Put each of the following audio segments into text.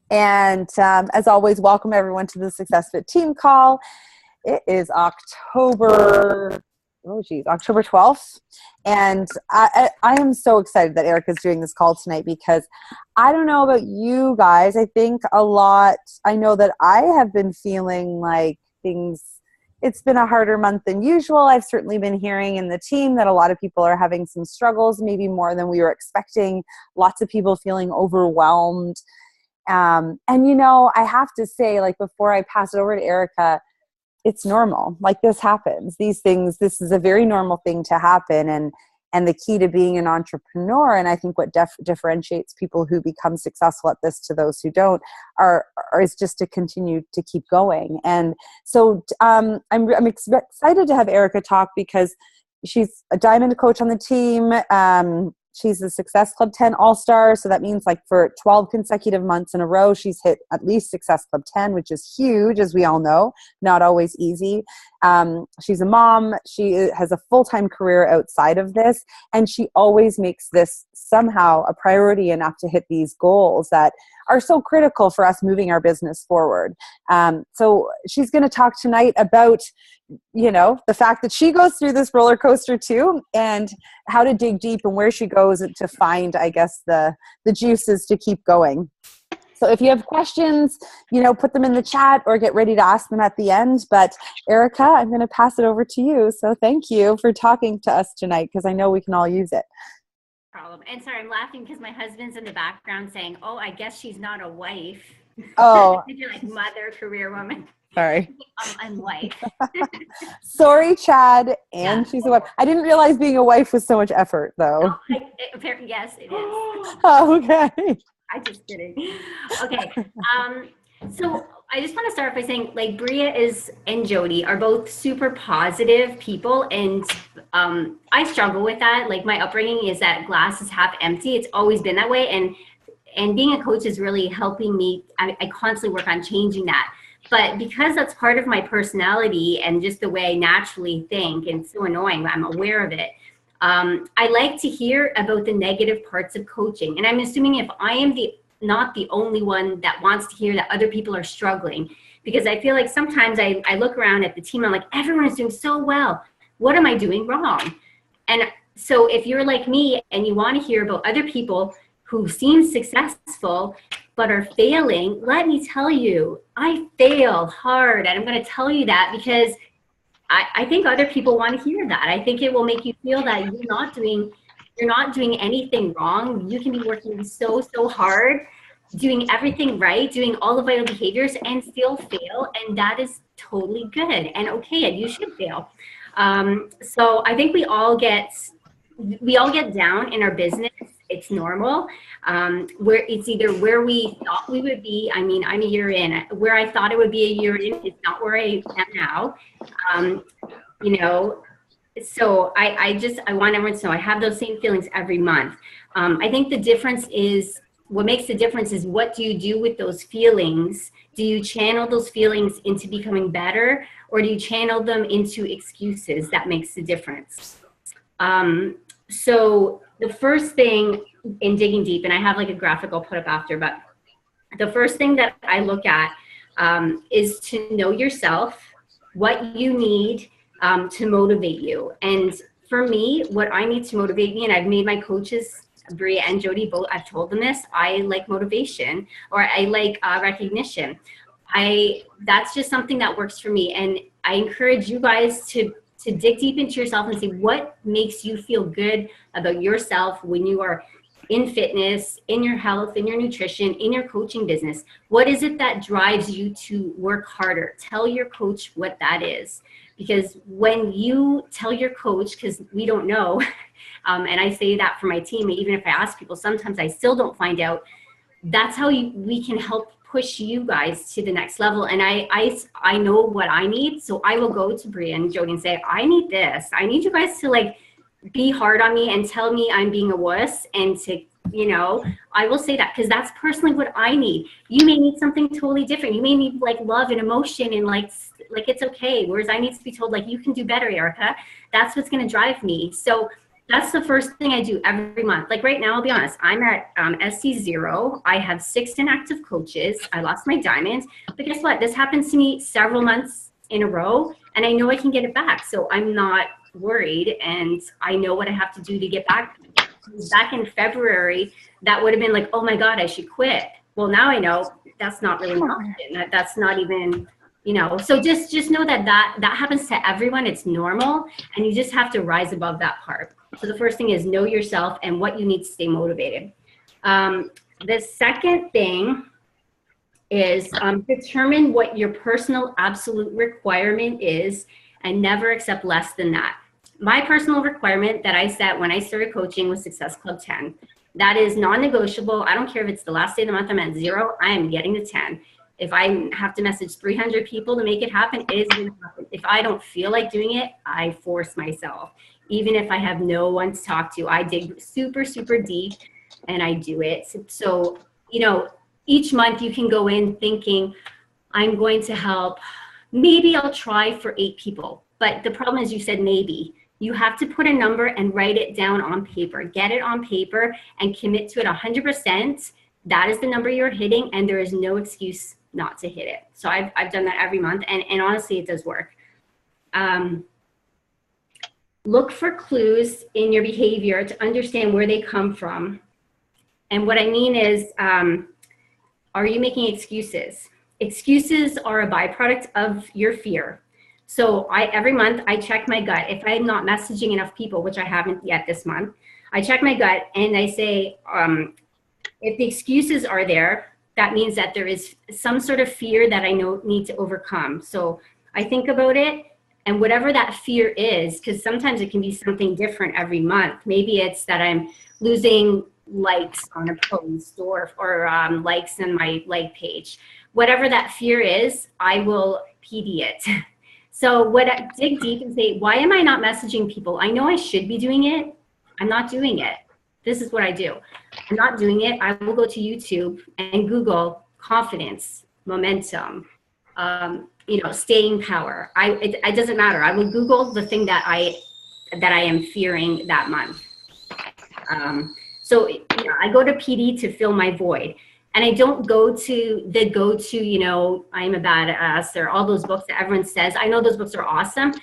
And as always, welcome everyone to the SUCCESSFIT Team Call. It is October 12th. And I am so excited that Erika's doing this call tonight because I don't know about you guys. I know that I have been feeling like it's been a harder month than usual. I've certainly been hearing in the team that a lot of people are having some struggles, maybe more than we were expecting. Lots of people feeling overwhelmed. And I have to say, like, before I pass it over to Erika, it's normal. Like, this happens. This is a very normal thing to happen. And the key to being an entrepreneur, and I think what differentiates people who become successful at this to those who don't, is just to continue to keep going. And so I'm excited to have Erika talk because she's a diamond coach on the team. She's a Success Club 10 All-Star, so that means like for 12 consecutive months in a row, she's hit at least Success Club 10, which is huge, as we all know, not always easy. She's a mom. She has a full-time career outside of this, and she always makes this somehow a priority enough to hit these goals that are so critical for us moving our business forward. So she's going to talk tonight about the fact that she goes through this roller coaster too, and how to dig deep and where she goes to find, I guess, the juices to keep going. So if you have questions, put them in the chat or get ready to ask them at the end. But Erika, I'm going to pass it over to you. So thank you for talking to us tonight, because I know we can all use it. Problem. And sorry, I'm laughing because my husband's in the background saying, "Oh, I guess she's not a wife." Oh, you're like mother, career woman. Sorry. I'm wife. Sorry, Chad. And yeah. She's a wife. I didn't realize being a wife was so much effort, though. Apparently, yes, it is. Oh, okay. I just kidding. Okay. So I just want to start by saying, like, Bria and Jody are both super positive people, and I struggle with that. Like, my upbringing is that glass is half empty. It's always been that way, and being a coach is really helping me. I constantly work on changing that. But because that's part of my personality and just the way I naturally think, and it's so annoying, I'm aware of it. I like to hear about the negative parts of coaching. And I'm assuming if I am not the only one that wants to hear that other people are struggling, because I feel like sometimes I look around at the team, I'm like, everyone is doing so well. What am I doing wrong? And so if you're like me and you want to hear about other people who seem successful but are failing, let me tell you, I fail hard. And I'm going to tell you that because I think other people want to hear that. I think it will make you feel that you're not doing anything wrong. You can be working so hard, doing everything right, doing all the vital behaviors, and still fail. And that is totally good and okay. And you should fail. So I think we all get down in our business. It's normal. Where it's either where we thought we would be. I mean, I'm a year in. Where I thought it would be a year in, it's not where I am now. So I want everyone to know I have those same feelings every month. I think what makes the difference is, what do you do with those feelings? Do you channel those feelings into becoming better, or do you channel them into excuses? That makes the difference. So the first thing in digging deep, and I have like a graphic I'll put up after, but the first thing that I look at is to know yourself, what you need to motivate you. And for me, what I need to motivate me, and I've made my coaches, Bria and Jody, both, I've told them this, I like motivation, or I like recognition. That's just something that works for me. And I encourage you guys to dig deep into yourself and see what makes you feel good about yourself when you are in fitness, in your health, in your nutrition, in your coaching business. What is it that drives you to work harder? Tell your coach what that is. Because when you tell your coach, because we don't know, and I say that for my team, even if I ask people, sometimes I still don't find out, that's how we can help push you guys to the next level. And I know what I need, so I will go to Bria and Jody and say, I need this. I need you guys to like be hard on me and tell me I'm being a wuss, and to, I will say that because that's personally what I need. You may need something totally different. You may need like love and emotion and like it's okay. Whereas I need to be told, like, you can do better, Erika. That's what's going to drive me. So That's the first thing I do every month. Like right now, I'll be honest, I'm at SC0. I have 6 inactive coaches. I lost my diamond. But guess what? This happens to me several months in a row, and I know I can get it back. So I'm not worried, and I know what I have to do to get back. Back in February, that would have been like, oh my God, I should quit. Well, now I know that's not really an option. That's not even, you know, so just know that happens to everyone. It's normal, and you just have to rise above that part. So the first thing is know yourself and what you need to stay motivated. The second thing is determine what your personal absolute requirement is and never accept less than that. My personal requirement that I set when I started coaching was Success Club 10. That is non-negotiable. I don't care if it's the last day of the month I'm at 0, I am getting to 10. If I have to message 300 people to make it happen, it is going to happen. If I don't feel like doing it, I force myself. Even if I have no one to talk to, I dig super, super deep and I do it. So, you know, each month you can go in thinking, I'm going to help. Maybe I'll try for 8 people. But the problem is you said maybe. You have to put a number and write it down on paper. Get it on paper and commit to it 100%. That is the number you're hitting, and there is no excuse not to hit it. So I've done that every month, and honestly, it does work. Look for clues in your behavior to understand where they come from. And what I mean is, are you making excuses? Excuses are a byproduct of your fear. So every month I check my gut. If I'm not messaging enough people, which I haven't yet this month, I check my gut and I say, if the excuses are there, that means that there is some sort of fear that I need to overcome. So I think about it, and whatever that fear is, because sometimes it can be something different every month. Maybe it's that I'm losing likes on a post or likes on my like page. Whatever that fear is, I will PD it. So dig deep and say, why am I not messaging people? I know I should be doing it. I'm not doing it. This is what I do. I'm not doing it. I will go to YouTube and Google confidence, momentum, staying power. It doesn't matter. I will Google the thing that I am fearing that month. So I go to PD to fill my void. And I don't go to the go-to, I'm a badass, or all those books that everyone says. I know those books are awesome,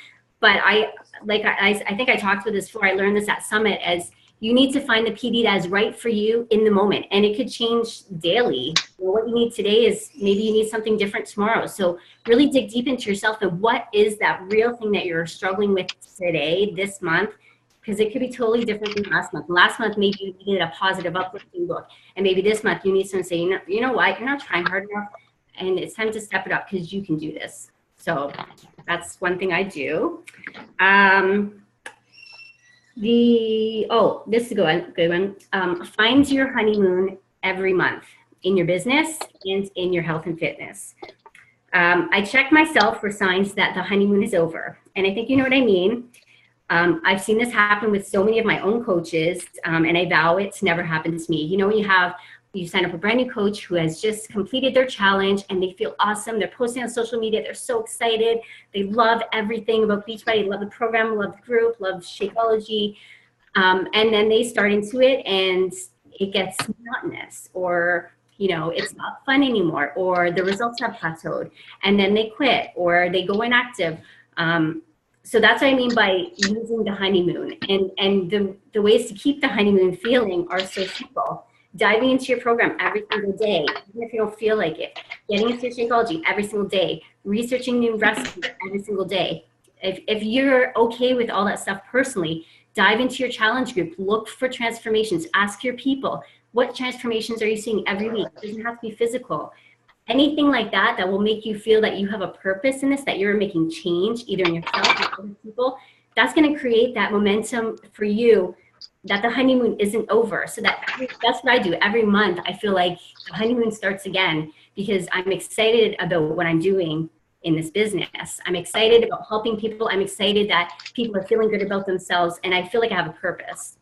but I think I talked about this before. I learned this at Summit, as you need to find the PD that is right for you in the moment. And it could change daily. What you need today is maybe you need something different tomorrow. So really dig deep into yourself and what is that real thing that you're struggling with today, this month, because it could be totally different than last month. Last month, maybe you needed a positive, uplifting book. And maybe this month you need someone to say, you know what, you're not trying hard enough. And it's time to step it up because you can do this. So that's one thing I do. This is a good one. Find your honeymoon every month in your business and in your health and fitness. I check myself for signs that the honeymoon is over. And I think you know what I mean. I've seen this happen with so many of my own coaches, and I vow it's never happened to me. When you sign up a brand new coach who has just completed their challenge and they feel awesome. They're posting on social media. They're so excited. They love everything about Beachbody, love the program, love the group, love Shakeology. And then they start into it and it gets monotonous, or it's not fun anymore, or the results have plateaued, and then they quit or they go inactive. So that's what I mean by using the honeymoon. And the ways to keep the honeymoon feeling are so simple. Diving into your program every single day, even if you don't feel like it. Getting into Shakeology every single day. Researching new recipes every single day. If you're okay with all that stuff personally, dive into your challenge group. Look for transformations. Ask your people, what transformations are you seeing every week? It doesn't have to be physical. Anything like that will make you feel that you have a purpose in this, that you're making change either in yourself or other people. That's going to create that momentum for you, that the honeymoon isn't over. So that's what I do every month. I feel like the honeymoon starts again because I'm excited about what I'm doing in this business. I'm excited about helping people. I'm excited that people are feeling good about themselves, and I feel like I have a purpose.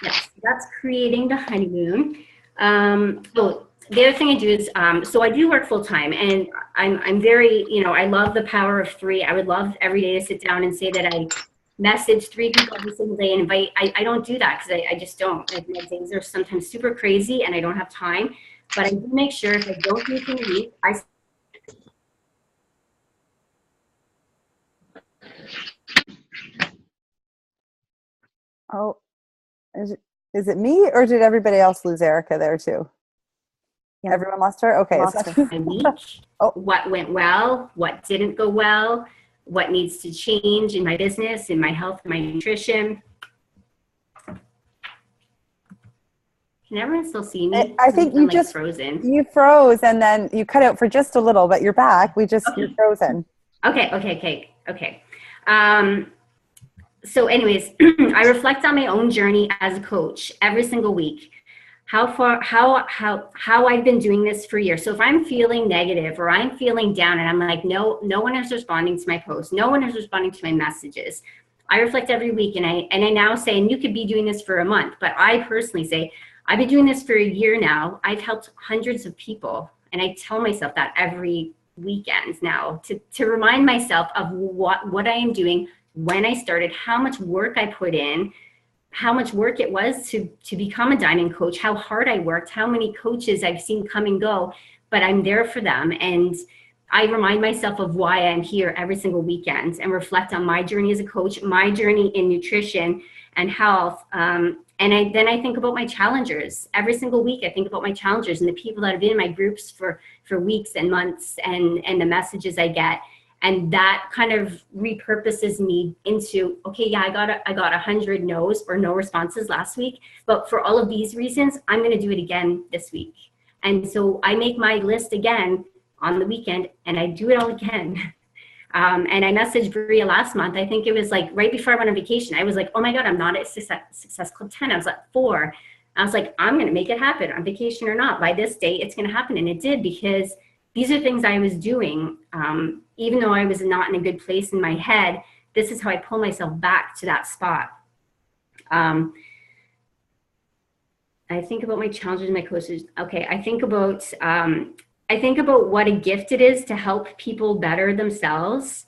Yes, that's creating the honeymoon. the other thing I do is, so I do work full time, and I'm very, I love the power of three. I would love every day to sit down and say that I message three people every single day and invite. I don't do that because I just don't. Like, my days are sometimes super crazy and I don't have time. But I do make sure if I don't do it in a week, Oh, is it me, or did everybody else lose Erika there too? Yeah. Everyone lost her? Okay. a week, what went well, what didn't go well, what needs to change in my business, in my health, in my nutrition. Can everyone still see me? I think you just frozen. You froze, and then you cut out for just a little, but you're back. You're frozen. Okay. So anyways, I reflect on my own journey as a coach every single week. How I've been doing this for years. So if I'm feeling negative or I'm feeling down and I'm like, no one is responding to my posts, no one is responding to my messages, I reflect every week, and I now say, and you could be doing this for a month, but I personally say, I've been doing this for a year now. I've helped hundreds of people, and I tell myself that every weekend now to remind myself of what I am doing, when I started, how much work I put in, how much work it was to become a diamond coach, how hard I worked, how many coaches I've seen come and go, but I'm there for them. And I remind myself of why I'm here every single weekend and reflect on my journey as a coach, my journey in nutrition and health. And then I think about my challengers. Every single week, I think about my challengers and the people that have been in my groups for weeks and months, and the messages I get. And that kind of repurposes me into, okay, yeah, I got 100 no's or no responses last week, but for all of these reasons, I'm going to do it again this week. And so I make my list again on the weekend, and I do it all again. And I messaged Bria last month. I think it was like right before I went on vacation. I was like, oh my God, I'm not at Success Club 10. I was at 4. I was like, I'm going to make it happen on vacation or not. By this date, it's going to happen. And it did, because these are things I was doing. Even though I was not in a good place in my head, this is how I pull myself back to that spot. I think about my challenges and my coaches. Okay, I think about what a gift it is to help people better themselves.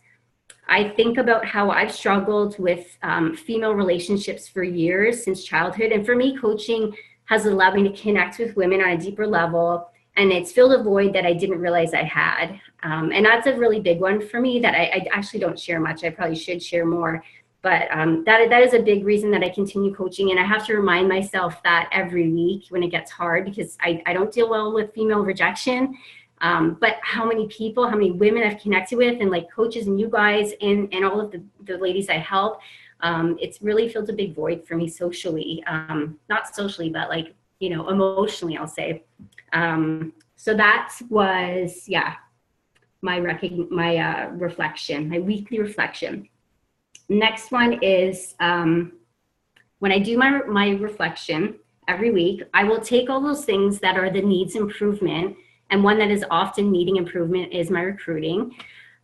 I think about how I've struggled with female relationships for years, since childhood. And for me, coaching has allowed me to connect with women on a deeper level. And it's filled a void that I didn't realize I had. And that's a really big one for me that I actually don't share much. I probably should share more. But that is a big reason that I continue coaching. And I have to remind myself that every week when it gets hard, because I don't deal well with female rejection. But how many people, how many women I've connected with, and like coaches and you guys and all of the ladies I help, it's really filled a big void for me socially. Not socially, but like, emotionally, I'll say. So that was, my reflection, my weekly reflection. Next one is when I do my reflection every week, I will take all those things that are the needs improvement, and one that is often needing improvement is my recruiting,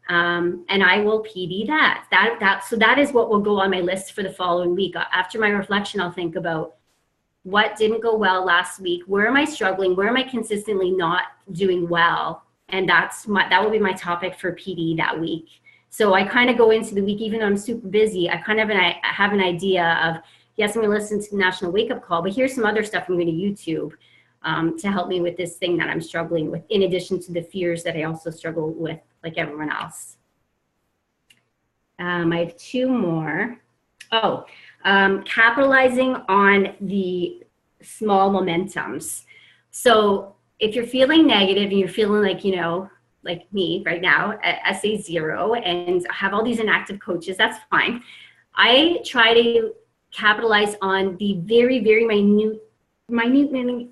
and I will PD that. So that is what will go on my list for the following week. After my reflection, I'll think about what didn't go well last week, where am I struggling, where am I consistently not doing well, and that will be my topic for PD that week. So I kind of go into the week, even though I'm super busy, I kind of have an idea of, yes, I'm going to listen to the National Wake Up Call, but here's some other stuff I'm going to YouTube to help me with this thing that I'm struggling with, in addition to the fears that I also struggle with like everyone else. I have 2 more. Capitalizing on the small momentums. So if you're feeling negative and you're feeling like, like me right now at SA0 and have all these inactive coaches, that's fine. I try to capitalize on the very, very minute,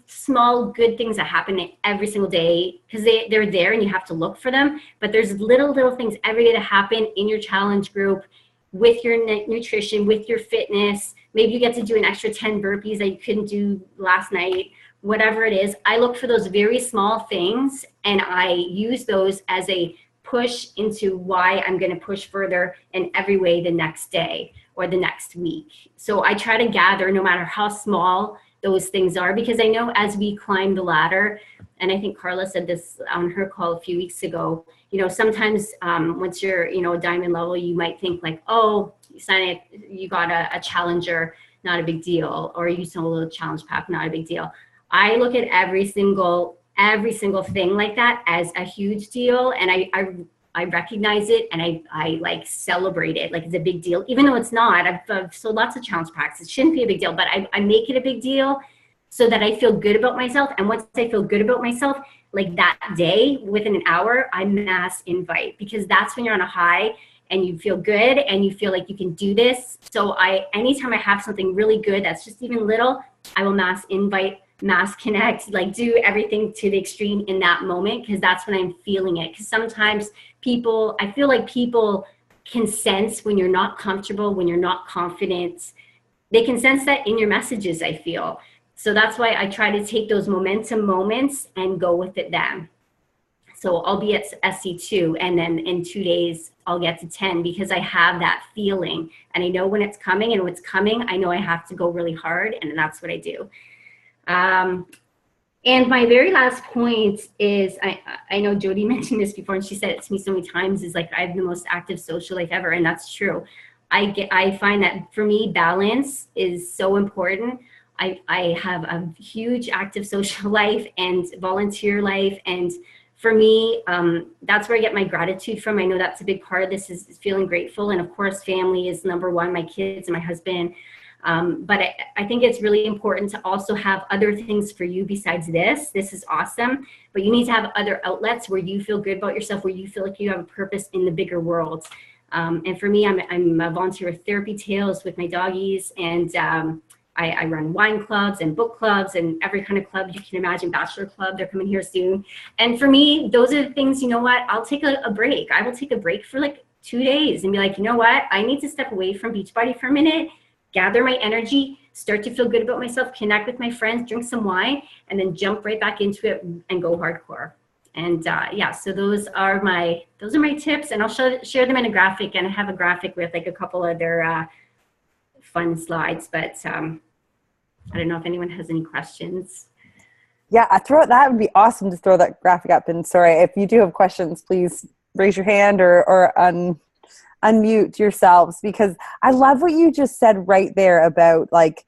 small good things that happen every single day, because they're there and you have to look for them. But there's little things every day that happen in your challenge group, with your nutrition, with your fitness. Maybe you get to do an extra 10 burpees that you couldn't do last night, whatever it is. I look for those very small things, and I use those as a push into why I'm going to push further in every way the next day or the next week. So I try to gather, no matter how small those things are, because I know as we climb the ladder, And I think Carla said this on her call a few weeks ago, you know, sometimes once you're, you know, a diamond level, you might think like, oh, you got a challenger, not a big deal, or you sold a challenge pack, not a big deal. I look at every single thing like that as a huge deal. And I recognize it, and I like celebrate it like it's a big deal, even though it's not. I've sold lots of challenge packs. It shouldn't be a big deal, but I make it a big deal so that I feel good about myself. And once I feel good about myself, like that day, within an hour, I mass invite, because that's when you're on a high and you feel good and you feel like you can do this. So anytime I have something really good that's just even little, I will mass invite, mass connect, like do everything to the extreme in that moment, because that's when I'm feeling it. Because sometimes I feel like people can sense when you're not comfortable, when you're not confident. They can sense that in your messages, I feel. So that's why I try to take those momentum moments and go with it then. So I'll be at SC2, and then in 2 days I'll get to 10, because I have that feeling and I know when it's coming, and when it's coming, I know I have to go really hard, and that's what I do. And my very last point is, I know Jody mentioned this before, and she said it to me so many times, is like, I have the most active social life ever. And that's true. I find that for me, balance is so important. I have a huge active social life and volunteer life. And for me, that's where I get my gratitude from. I know that's a big part of this, is feeling grateful. And of course, family is number one, my kids and my husband. But I think it's really important to also have other things for you besides this. This is awesome, but you need to have other outlets where you feel good about yourself, where you feel like you have a purpose in the bigger world. And for me, I'm a volunteer with Therapy Tales with my doggies, and I run wine clubs and book clubs and every kind of club you can imagine, bachelor club, they're coming here soon. And for me, those are the things, you know what, I'll take a break. I will take a break for like 2 days and be like, you know what, I need to step away from Beachbody for a minute, gather my energy, start to feel good about myself, connect with my friends, drink some wine, and then jump right back into it and go hardcore. And yeah, so those are my tips, and I'll share them in a graphic, and I have a graphic with like a couple other fun slides, but I don't know if anyone has any questions. Yeah, that would be awesome to throw that graphic up. And sorry, if you do have questions, please raise your hand or unmute yourselves, because I love what you just said right there about like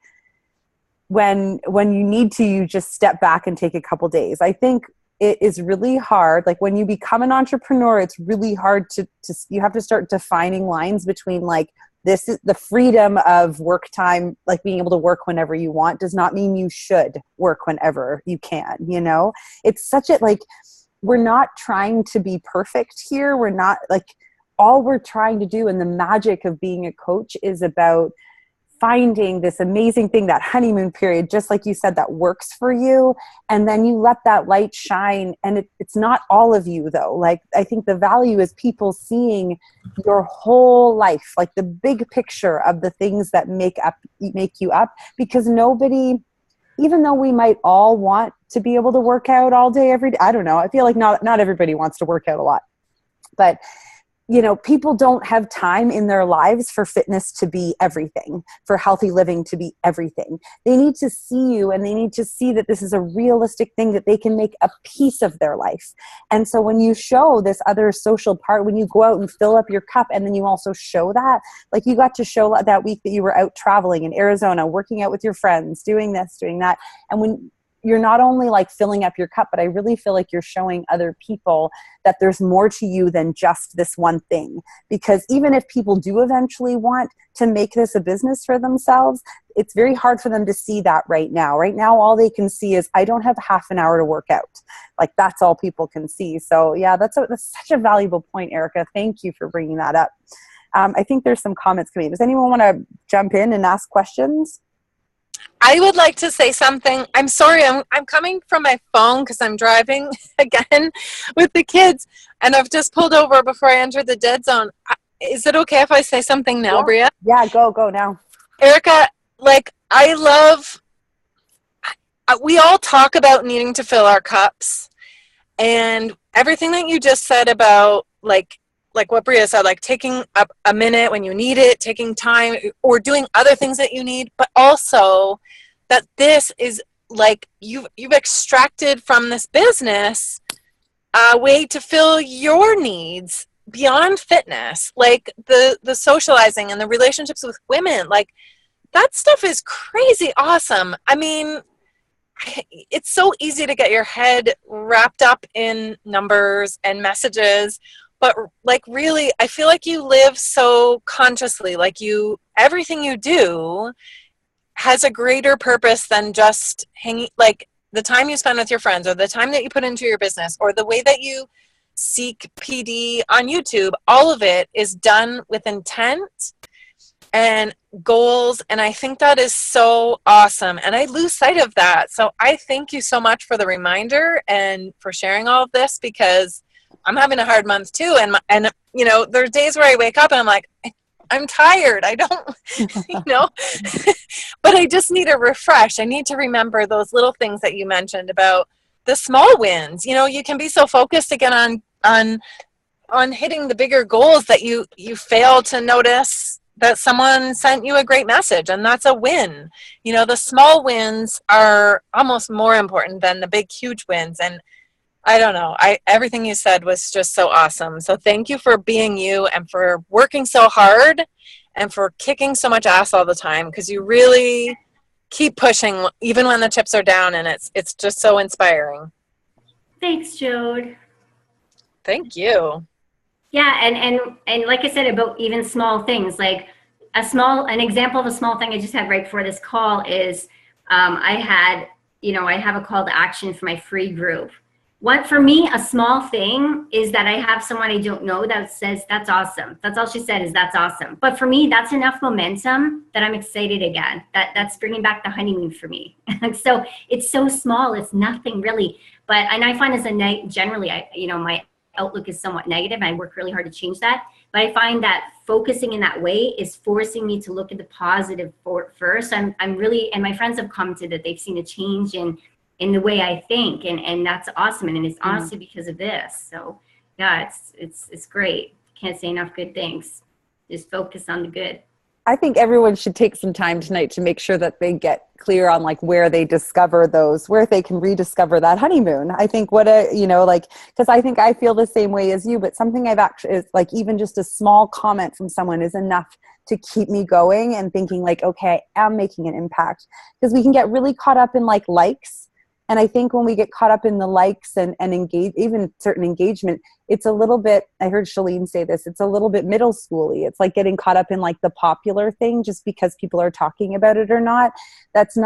when you need to, you just step back and take a couple days. I think it is really hard. Like when you become an entrepreneur, it's really hard you have to start defining lines between like, this is the freedom of work time, like being able to work whenever you want does not mean you should work whenever you can, you know? It's such a, like, we're not trying to be perfect here. We're not like, all we're trying to do, and the magic of being a coach is about finding this amazing thing, that honeymoon period, just like you said, that works for you. And then you let that light shine. And it's not all of you though. Like, I think the value is people seeing your whole life, like the big picture of the things that make you up, because nobody, even though we might all want to be able to work out all day, every day, I don't know. I feel like not everybody wants to work out a lot, but you know, people don't have time in their lives for fitness to be everything, for healthy living to be everything. They need to see you, and they need to see that this is a realistic thing that they can make a piece of their life. And so when you show this other social part, when you go out and fill up your cup, and then you also show that, like you got to show that week that you were out traveling in Arizona, working out with your friends, doing this, doing that. And when you're not only like filling up your cup, but I really feel like you're showing other people that there's more to you than just this one thing. Because even if people do eventually want to make this a business for themselves, it's very hard for them to see that right now. Right now, all they can see is, I don't have half an hour to work out. Like, that's all people can see. So yeah, that's such a valuable point, Erika. Thank you for bringing that up. I think there's some comments coming. Does anyone want to jump in and ask questions? I would like to say something. I'm sorry, I'm coming from my phone because I'm driving again with the kids, and I've just pulled over before I enter the dead zone. Is it okay if I say something now, Bria? Yeah, go now. Erika, like, we all talk about needing to fill our cups, and everything that you just said about like what Bria said, like taking up a minute when you need it, taking time, or doing other things that you need, but also that this is like you've extracted from this business a way to fill your needs beyond fitness, like the socializing and the relationships with women. Like that stuff is crazy awesome. I mean, it's so easy to get your head wrapped up in numbers and messages, but like really, I feel like you live so consciously, like everything you do has a greater purpose than just hanging, like the time you spend with your friends or the time that you put into your business or the way that you seek PD on YouTube. All of it is done with intent and goals. And I think that is so awesome. And I lose sight of that. So I thank you so much for the reminder and for sharing all of this, because I'm having a hard month too. And you know, there's days where I wake up and I'm like, I'm tired. I don't, you know, but I just need a refresh. I need to remember those little things that you mentioned about the small wins. You know, you can be so focused again on hitting the bigger goals that you fail to notice that someone sent you a great message, and that's a win. You know, the small wins are almost more important than the big, huge wins. And I don't know. Everything you said was just so awesome. So thank you for being you and for working so hard and for kicking so much ass all the time, because you really keep pushing even when the chips are down, and it's just so inspiring. Thanks, Jode. Thank you. Yeah, and like I said about even small things, like an example of a small thing I just had right before this call is I have a call to action for my free group. For me, a small thing is that I have someone I don't know that says, that's awesome. That's all she said is, that's awesome. But for me, that's enough momentum that I'm excited again. That's bringing back the honeymoon for me. So it's so small. It's nothing really. And I find generally, my outlook is somewhat negative, and I work really hard to change that. But I find that focusing in that way is forcing me to look at the positive first. I'm really, and my friends have commented that they've seen a change in the way I think, and that's awesome. And it's honestly because of this. So yeah, it's great. Can't say enough good things. Just focus on the good. I think everyone should take some time tonight to make sure that they get clear on like where they discover where they can rediscover that honeymoon. I think because I think I feel the same way as you, but something I've actually is like, even just a small comment from someone is enough to keep me going and thinking like, okay, I am making an impact. Because we can get really caught up in like likes. And I think when we get caught up in the likes and engage, even certain engagement, it's a little bit, I heard Shalene say this, it's a little bit middle schooly. It's like getting caught up in like the popular thing just because people are talking about it or not. It's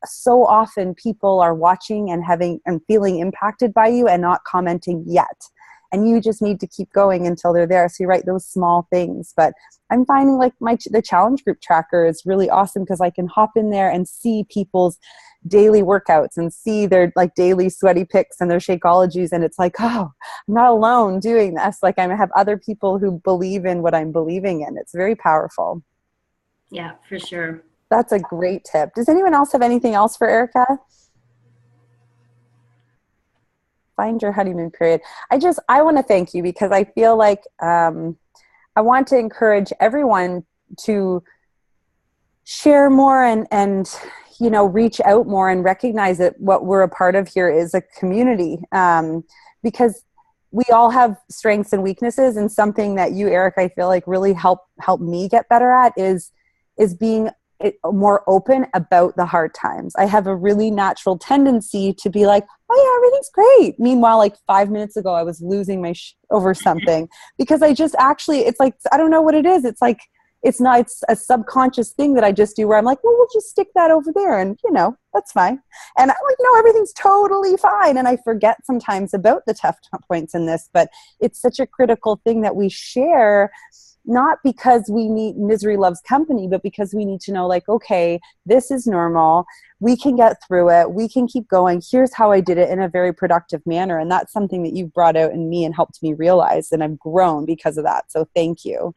so often people are watching and feeling impacted by you and not commenting yet. And you just need to keep going until they're there. So you write those small things. But I'm finding like the challenge group tracker is really awesome because I can hop in there and see people's daily workouts and see their like daily sweaty pics and their Shakeologies. And it's like, oh, I'm not alone doing this. Like I have other people who believe in what I'm believing in. It's very powerful. Yeah, for sure. That's a great tip. Does anyone else have anything else for Erika? Find your honeymoon period. I want to thank you because I feel like I want to encourage everyone to share more and reach out more and recognize that what we're a part of here is a community, because we all have strengths and weaknesses, and something that you, Erika, I feel like really help me get better at is being more open about the hard times. I have a really natural tendency to be like, oh yeah, everything's great. Meanwhile, like 5 minutes ago, I was losing my over something because I just it's like, I don't know what it is. It's like, it's a subconscious thing that I just do where I'm like, well, we'll just stick that over there and, that's fine. And I'm like, no, everything's totally fine. And I forget sometimes about the tough points in this, but it's such a critical thing that we share, not because we need misery loves company, but because we need to know like, okay, this is normal. We can get through it. We can keep going. Here's how I did it in a very productive manner. And that's something that you've brought out in me and helped me realize. And I've grown because of that. So thank you.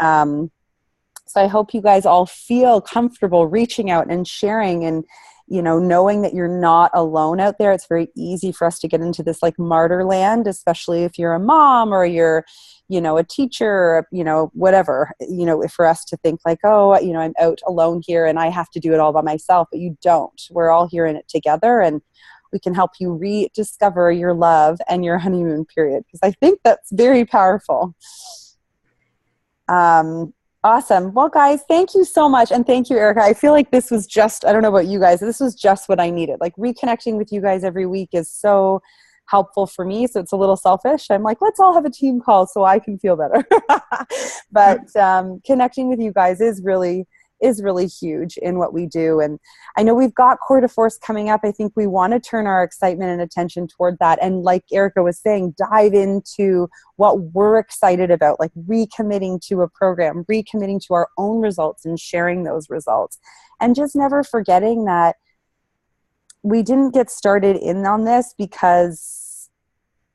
So I hope you guys all feel comfortable reaching out and sharing and you know, knowing that you're not alone out there. It's very easy for us to get into this like martyr land, especially if you're a mom or you're, you know, a teacher, or, you know, whatever, you know, for us to think like, oh, you know, I'm out alone here and I have to do it all by myself, but you don't. We're all here in it together, and we can help you rediscover your love and your honeymoon period, because I think that's very powerful. Awesome. Well, guys, thank you so much. And thank you, Erika. I feel like this was just, I don't know about you guys, this was just what I needed. Like reconnecting with you guys every week is so helpful for me. So it's a little selfish. I'm like, let's all have a team call so I can feel better. But connecting with you guys is really huge in what we do. And I know we've got Core de Force coming up. I think we want to turn our excitement and attention toward that. And like Erika was saying, dive into what we're excited about, like recommitting to a program, recommitting to our own results and sharing those results. And just never forgetting that we didn't get started in on this because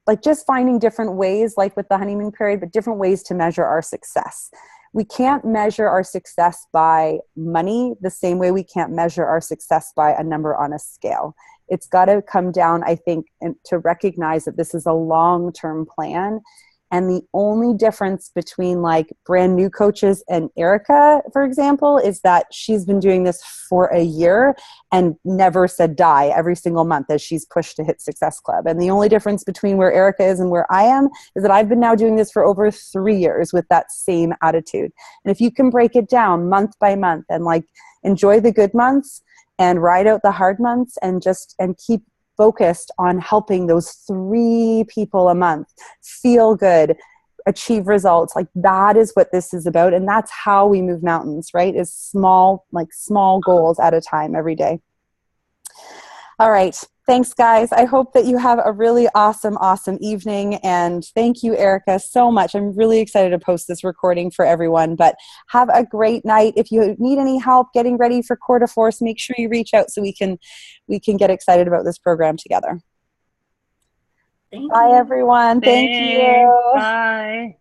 like just finding different ways, like with the honeymoon period, but different ways to measure our success. We can't measure our success by money the same way we can't measure our success by a number on a scale. It's got to come down, I think, to recognize that this is a long-term plan. And the only difference between like brand new coaches and Erika, for example, is that she's been doing this for a year and never said die every single month as she's pushed to hit Success Club. And the only difference between where Erika is and where I am is that I've been now doing this for over 3 years with that same attitude. And if you can break it down month by month and like enjoy the good months and ride out the hard months and keep focused on helping those 3 people a month feel good, achieve results. Like that is what this is about. And that's how we move mountains, right? Is small goals at a time every day. All right. Thanks, guys. I hope that you have a really awesome evening. And thank you, Erika, so much. I'm really excited to post this recording for everyone. But have a great night. If you need any help getting ready for Core de Force, make sure you reach out so we can get excited about this program together. Bye, everyone. Thank you. Bye.